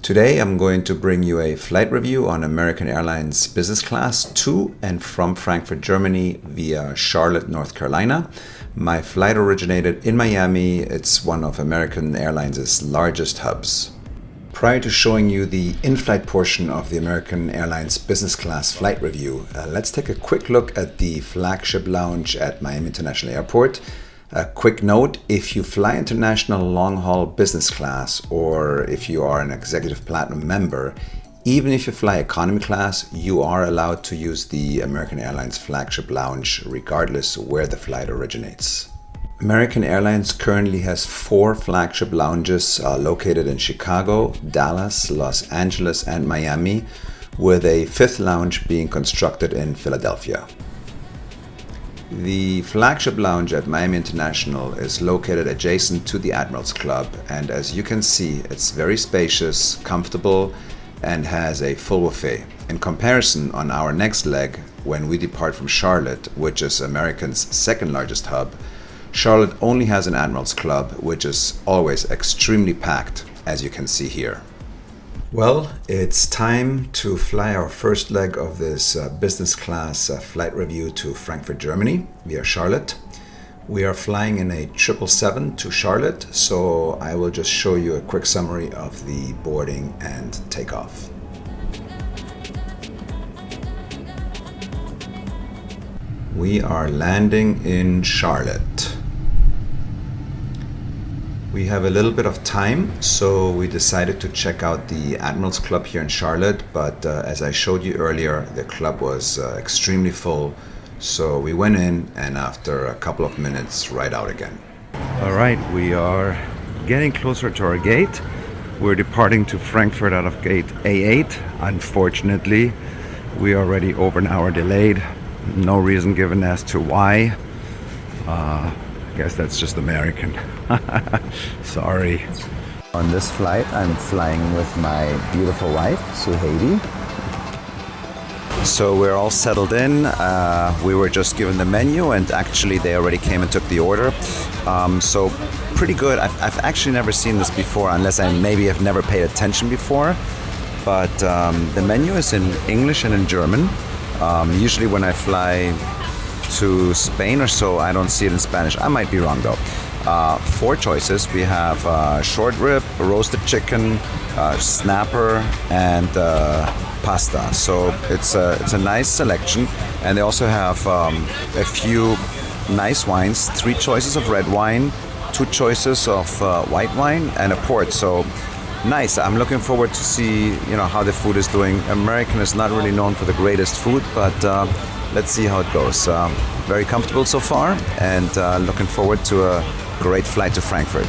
Today I'm going to bring you a flight review on American Airlines business class to and from Frankfurt, Germany via Charlotte, North Carolina. My flight originated in Miami. It's one of American Airlines' largest hubs. Prior to showing you the in-flight portion of the American Airlines business class flight review, let's take a quick look at the Flagship Lounge at Miami International Airport. A quick note, if you fly international long-haul business class or if you are an executive platinum member, even if you fly economy class, you are allowed to use the American Airlines Flagship Lounge regardless where the flight originates. American Airlines currently has 4 flagship lounges located in Chicago, Dallas, Los Angeles, and Miami, with a 5th lounge being constructed in Philadelphia. The flagship lounge at Miami International is located adjacent to the Admirals Club, and as you can see, it's very spacious, comfortable, and has a full buffet. In comparison, on our next leg, when we depart from Charlotte, which is American's 2nd largest hub, Charlotte only has an Admirals Club, which is always extremely packed, as you can see here. Well, it's time to fly our first leg of this business class flight review to Frankfurt, Germany via Charlotte. We are flying in a 777 to Charlotte, so I will just show you a quick summary of the boarding and takeoff. We are landing in Charlotte. We have a little bit of time, so we decided to check out the Admirals Club here in Charlotte, but as I showed you earlier, the club was extremely full, so we went in and after a couple of minutes right out again. All right, we are getting closer to our gate. We're departing to Frankfurt out of gate A8. Unfortunately, we are already over an hour delayed. No reason given as to why. I guess that's just American. Sorry. On this flight, I'm flying with my beautiful wife, Suheidi. So we're all settled in. We were just given the menu, and actually they already came and took the order. So pretty good. I've actually never seen this before, unless I maybe have never paid attention before. But the menu is in English and in German. Usually when I fly to Spain or so, I don't see it in Spanish. I might be wrong though. 4 choices. We have short rib, roasted chicken, snapper, and pasta. So it's a nice selection. And they also have a few nice wines. 3 choices of red wine, 2 choices of white wine, and a port. So nice. I'm looking forward to see how the food is doing. American is not really known for the greatest food, but let's see how it goes. Very comfortable so far, and looking forward to a great flight to Frankfurt.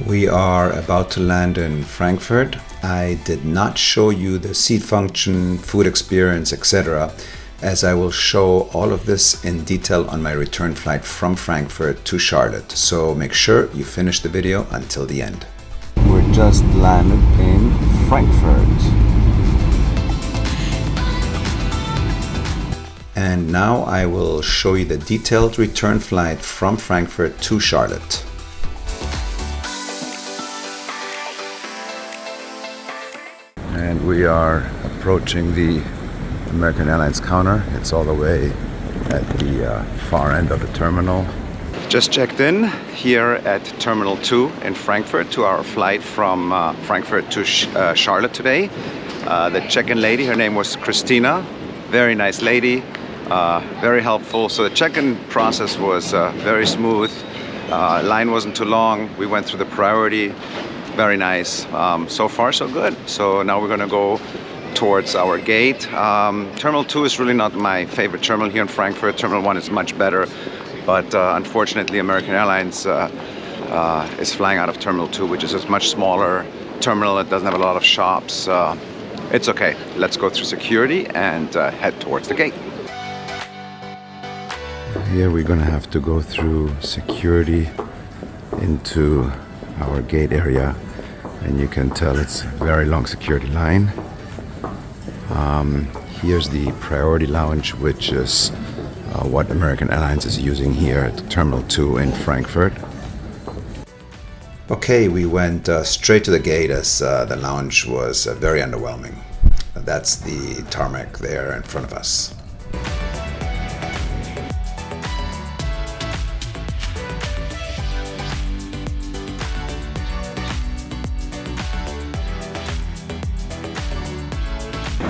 We are about to land in Frankfurt. I did not show you the seat function, food experience, etc., as I will show all of this in detail on my return flight from Frankfurt to Charlotte. So make sure you finish the video until the end. We're just landed in Frankfurt. And now I will show you the detailed return flight from Frankfurt to Charlotte. And we are approaching the American Airlines counter. It's all the way at the far end of the terminal. Just checked in here at Terminal 2 in Frankfurt to our flight from Frankfurt to Charlotte today. The check-in lady, her name was Christina. Very nice lady, very helpful. So the check-in process was very smooth. Line wasn't too long. We went through the priority. Very nice. So far, so good. So now we're going to go towards our gate. Terminal 2 is really not my favorite terminal here in Frankfurt. Terminal 1 is much better, but unfortunately American Airlines is flying out of Terminal 2, which is a much smaller terminal. It doesn't have a lot of shops. It's okay. Let's go through security and head towards the gate. Here we're gonna have to go through security into our gate area. and you can tell it's a very long security line. Here's the priority lounge, which is what American Airlines is using here at Terminal 2 in Frankfurt. Okay, we went straight to the gate as the lounge was very underwhelming. That's the tarmac there in front of us.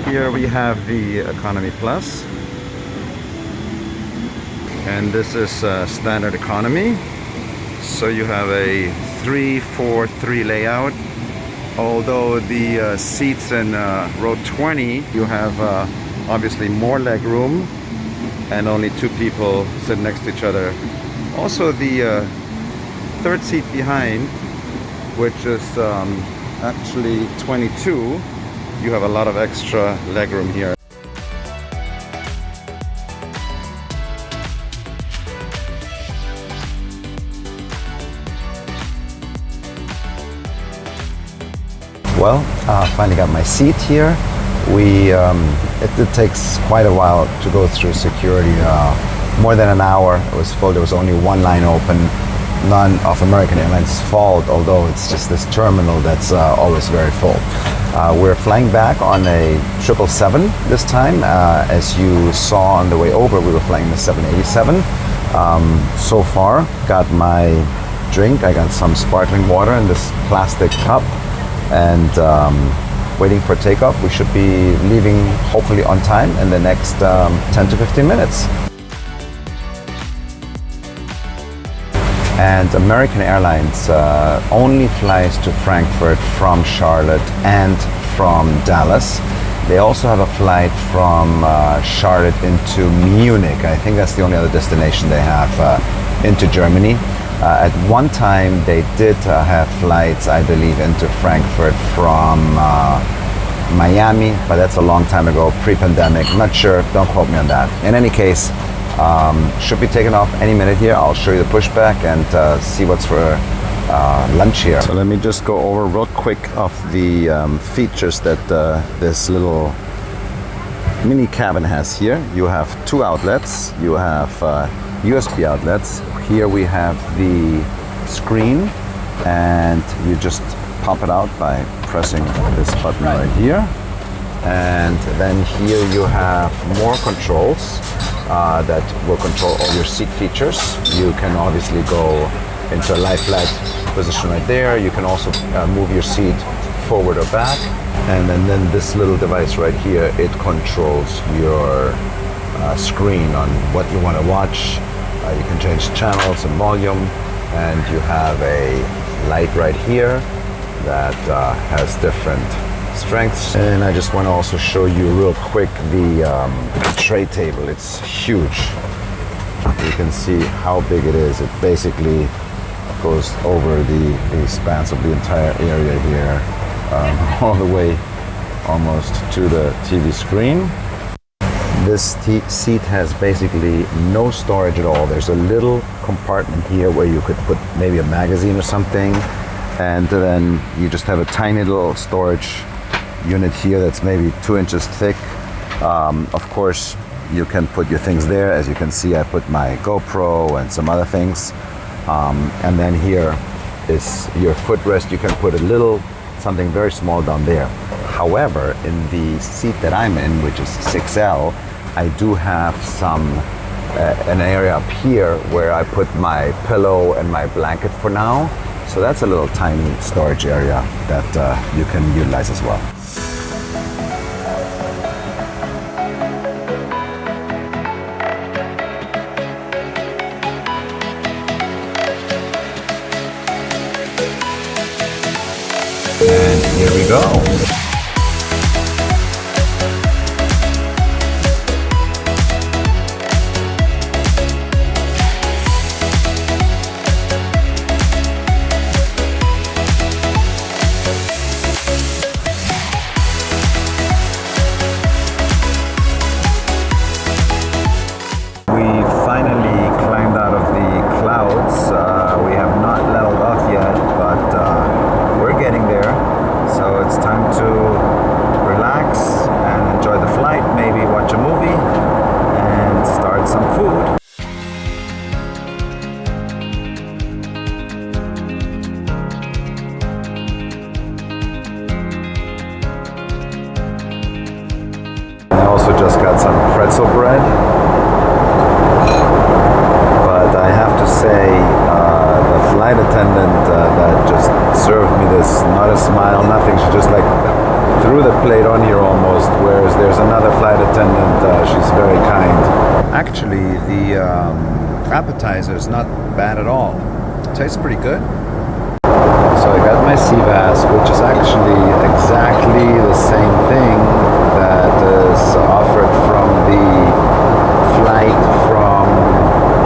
Here we have the Economy Plus, and this is standard economy. So you have a 3-4-3 layout. Although the seats in row 20, you have obviously more leg room and only 2 people sit next to each other. Also the third seat behind, which is actually 22, you have a lot of extra legroom here. Well, finally got my seat here. It takes quite a while to go through security. More than an hour. It was full. There was only one line open. None of American Airlines' fault, although it's just this terminal that's always very full. We're flying back on a 777 this time. As you saw on the way over, we were flying the 787. So far, got my drink. I got some sparkling water in this plastic cup, and waiting for takeoff. We should be leaving hopefully on time in the next 10 to 15 minutes. And American Airlines only flies to Frankfurt from Charlotte and from Dallas. They also have a flight from Charlotte into Munich. I think that's the only other destination they have into Germany. At one time they did have flights, I believe, into Frankfurt from Miami, but that's a long time ago, pre-pandemic. I'm not sure, don't quote me on that. In any case, should be taking off any minute here. I'll show you the pushback and see what's for lunch here. So let me just go over real quick of the features that this little mini cabin has here. You have 2 outlets. You have USB outlets. Here we have the screen, and you just pop it out by pressing this button right here. And then here you have more controls that will control all your seat features. You can obviously go into a lie flat position right there. You can also move your seat forward or back. And then this little device right here, it controls your screen on what you want to watch. You can change channels and volume, and you have a light right here that has different strengths. And I just want to also show you real quick the tray table. It's huge. You can see how big it is. It basically goes over the expanse of the entire area here, all the way almost to the TV screen. This seat has basically no storage at all. There's a little compartment here where you could put maybe a magazine or something, and then you just have a tiny little storage unit here that's maybe 2 inches thick. Of course, you can put your things there. As you can see, I put my GoPro and some other things. And then here is your footrest. You can put a little, something very small down there. However, in the seat that I'm in, which is 6L, I do have an area up here where I put my pillow and my blanket for now. So that's a little tiny storage area that you can utilize as well. And here we go. We have not leveled off yet, but we're getting there. just got some pretzel bread. But I have to say, the flight attendant that just served me this, not a smile, nothing. She just like threw the plate on here almost, whereas there's another flight attendant, she's very kind. Actually, the appetizer is not bad at all. It tastes pretty good. So I got my sea bass, which is actually exactly the same thing that is offered from the flight from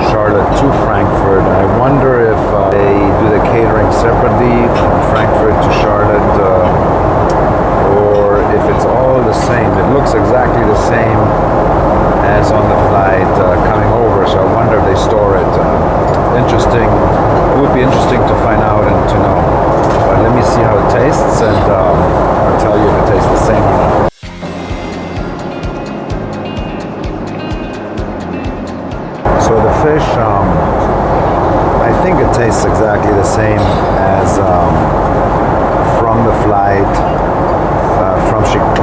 Charlotte to Frankfurt. I wonder if they do the catering separately from Frankfurt to Charlotte, or if it's all the same. It looks exactly the same as on the flight coming over, so I wonder if they store it. Interesting. It would be interesting to find out and to know. But let me see how it tastes, and I'll tell you if it tastes the same or not. So the fish, I think it tastes exactly the same as from the flight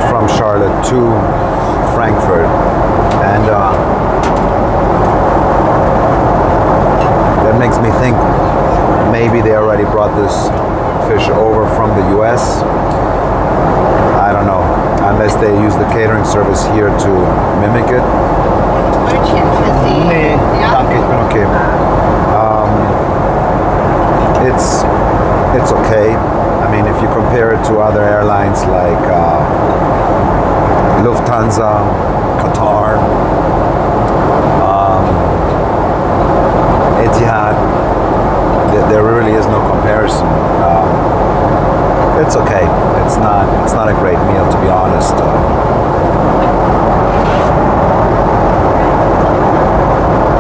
from Charlotte to Frankfurt, and that makes me think maybe they already brought this fish over from the US. I don't know, unless they use the catering service here to mimic it. Nee, danke, ich bin okay. It's okay. I mean, if you compare it to other airlines like Lufthansa, Qatar, Etihad, there really is no comparison. It's okay. It's not a great meal, to be honest.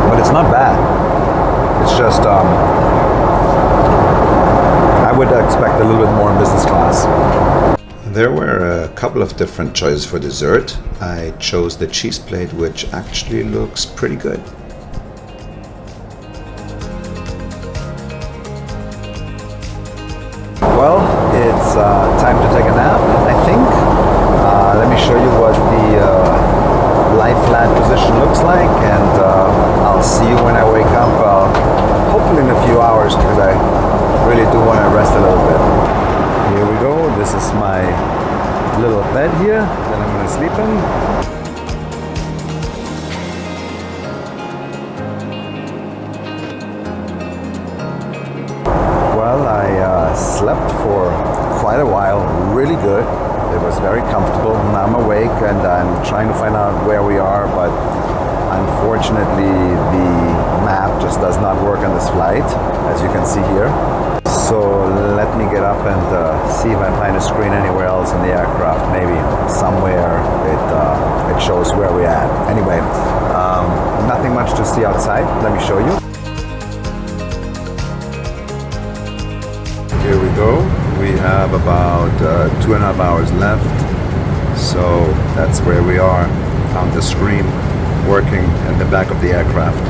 But it's not bad. It's just I would expect a little bit more in business class. There were a couple of different choices for dessert. I chose the cheese plate, which actually looks pretty good. Well, it's time to take a nap, I think. Let me show you what the lie flat position looks like, and I'll see you when I wake up, hopefully in a few hours, because I really do want to rest a little bit. Here we go. This is my little bed here that I'm going to sleep in. Well, I slept for quite a while, really good. It was very comfortable. Now I'm awake and I'm trying to find out where we are, but unfortunately the map just does not work on this flight, as you can see here. So let me get up and see if I find a screen anywhere else in the aircraft. Maybe somewhere it shows where we're at. Anyway, nothing much to see outside. Let me show you. Here we go. We have about 2.5 hours left. So that's where we are on the screen, working in the back of the aircraft.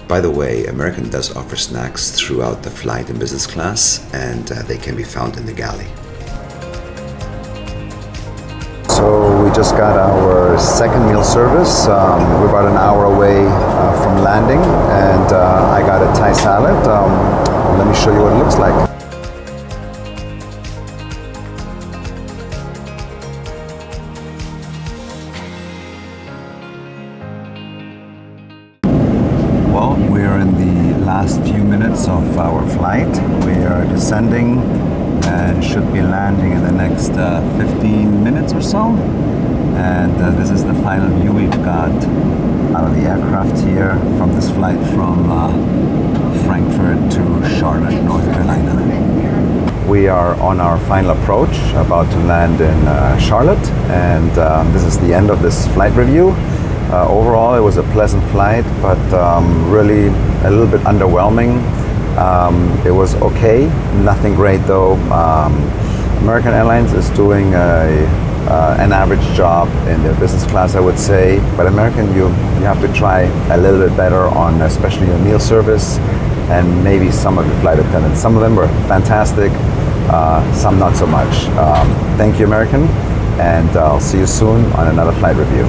By the way, American does offer snacks throughout the flight in business class, and they can be found in the galley. So we just got our second meal service. We're about an hour away from landing, and I got a Thai salad. Let me show you what it looks like. Well, we're in the last few minutes of our flight. We are descending and should be landing in the next 15 minutes or so. And this is the final view we've got out of the aircraft here from this flight from Frankfurt to Charlotte, North Carolina. We are on our final approach, about to land in Charlotte, and this is the end of this flight review. Overall, it was a pleasant flight, but really a little bit underwhelming. It was okay, nothing great though. American Airlines is doing an average job in their business class, I would say. But American, you have to try a little bit better on especially your meal service and maybe some of your flight attendants. Some of them were fantastic, some not so much. Thank you, American, and I'll see you soon on another flight review.